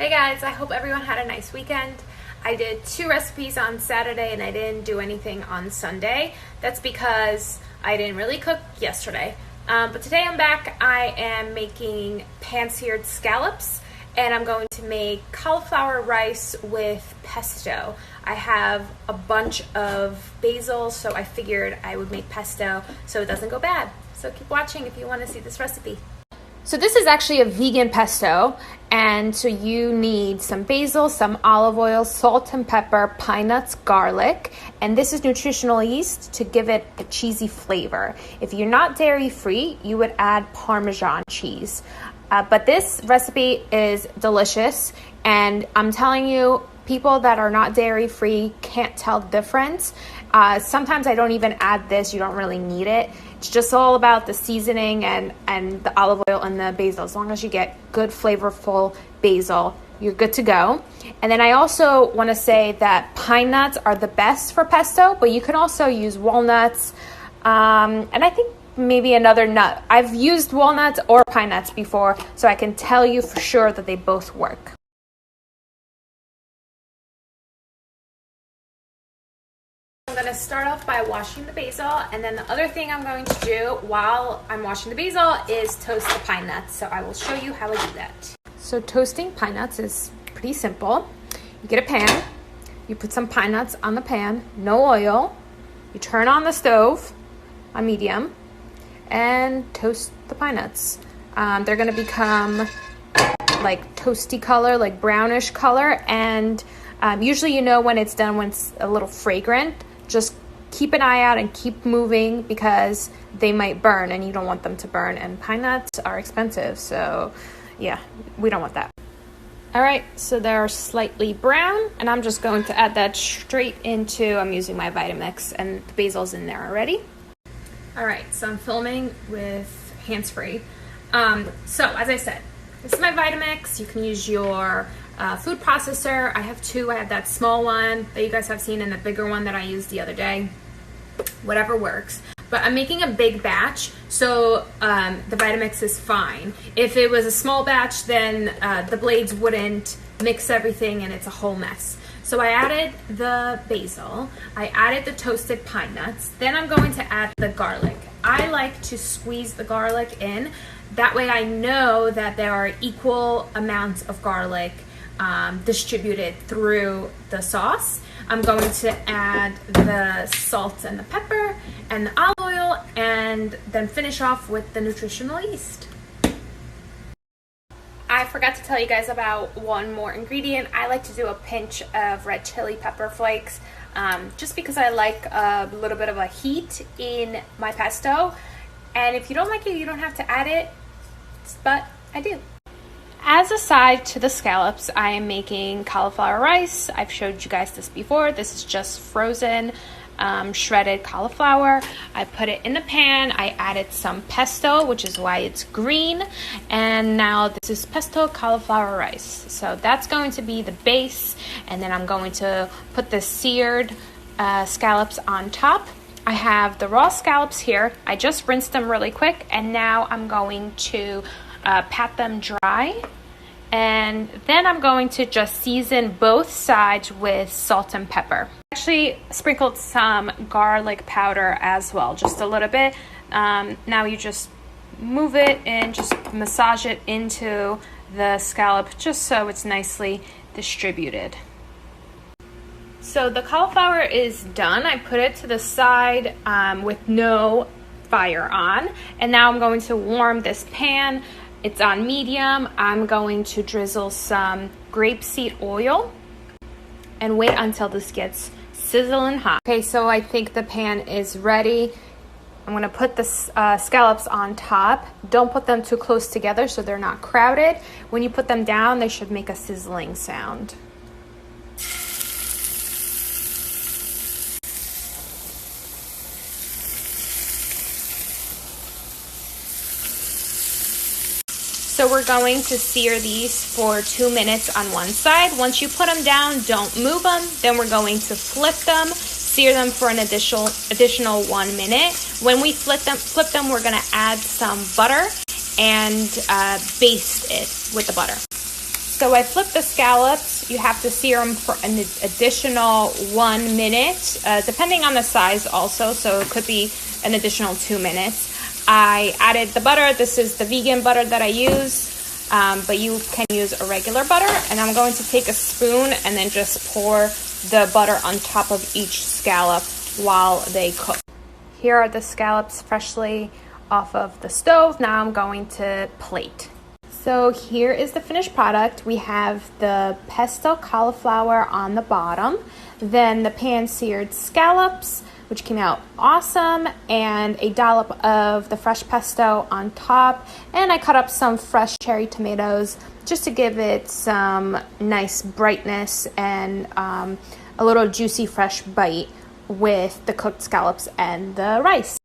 Hey guys, I hope everyone had a nice weekend. I did 2 recipes on Saturday and I didn't do anything on Sunday. That's because I didn't really cook yesterday. But today I'm back. I am making pan-seared scallops and I'm going to make cauliflower rice with pesto. I have a bunch of basil, so I figured I would make pesto so it doesn't go bad. So keep watching if you want to see this recipe. So this is actually a vegan pesto, and so you need some basil, some olive oil, salt and pepper, pine nuts, garlic, and this is nutritional yeast to give it a cheesy flavor. If you're not dairy free, you would add Parmesan cheese. But this recipe is delicious, and I'm telling you, people that are not dairy free can't tell the difference. Sometimes I don't even add this. You don't really need it. It's just all about the seasoning and the olive oil and the basil. As long as you get good flavorful basil, you're good to go. And then I also want to say that pine nuts are the best for pesto, but you can also use walnuts. And I think maybe another nut. I've used walnuts or pine nuts before, so I can tell you for sure that they both work. I'm going to start off by washing the basil, and then the other thing I'm going to do while I'm washing the basil is toast the pine nuts. So I will show you how I do that. So toasting pine nuts is pretty simple. You get a pan, you put some pine nuts on the pan, no oil, you turn on the stove on medium, and toast the pine nuts. They're going to become like toasty color, like brownish color, and usually you know when it's done, when it's a little fragrant. Just keep an eye out and keep moving because they might burn and you don't want them to burn, and pine nuts are expensive, so yeah, we don't want that. All right, so they're slightly brown and I'm just going to add that straight into, I'm using my Vitamix and the basil's in there already. All right, so I'm filming with hands-free. So as I said, this is my Vitamix. You can use your food processor. I have 2. I have that small one that you guys have seen and the bigger one that I used the other day. Whatever works. But I'm making a big batch, so the Vitamix is fine. If it was a small batch, then the blades wouldn't mix everything and it's a whole mess. So I added the basil, I added the toasted pine nuts, then I'm going to add the garlic. I like to squeeze the garlic in. That way I know that there are equal amounts of garlic distributed through the sauce. I'm going to add the salt and the pepper and the olive oil, and then finish off with the nutritional yeast. I forgot to tell you guys about one more ingredient. I like to do a pinch of red chili pepper flakes, just because I like a little bit of a heat in my pesto. And if you don't like it, you don't have to add it, but I do. As a side to the scallops, I am making cauliflower rice. I've showed you guys this before. This is just frozen shredded cauliflower. I put it in the pan. I added some pesto, which is why it's green. And now this is pesto cauliflower rice. So that's going to be the base. And then I'm going to put the seared scallops on top. I have the raw scallops here. I just rinsed them really quick. And now I'm going to pat them dry, and then I'm going to just season both sides with salt and pepper. Actually sprinkled some garlic powder as well, just a little bit. Now you just move it and just massage it into the scallop just so it's nicely distributed. So the cauliflower is done. I put it to the side with no fire on, and now I'm going to warm this pan. It's on medium. I'm going to drizzle some grapeseed oil and wait until this gets sizzling hot. Okay, so I think the pan is ready. I'm gonna put the scallops on top. Don't put them too close together so they're not crowded. When you put them down, they should make a sizzling sound. So we're going to sear these for 2 minutes on one side. Once you put them down, don't move them. Then we're going to flip them, sear them for an additional 1 minute. When we flip them, we're going to add some butter and baste it with the butter. So I flipped the scallops. You have to sear them for an additional 1 minute, depending on the size also, so it could be an additional 2 minutes. I added the butter. This is the vegan butter that I use, but you can use a regular butter. And I'm going to take a spoon and then just pour the butter on top of each scallop while they cook. Here are the scallops freshly off of the stove. Now I'm going to plate. So here is the finished product. We have the pesto cauliflower on the bottom, then the pan-seared scallops, which came out awesome, and a dollop of the fresh pesto on top. And I cut up some fresh cherry tomatoes just to give it some nice brightness and a little juicy fresh bite with the cooked scallops and the rice.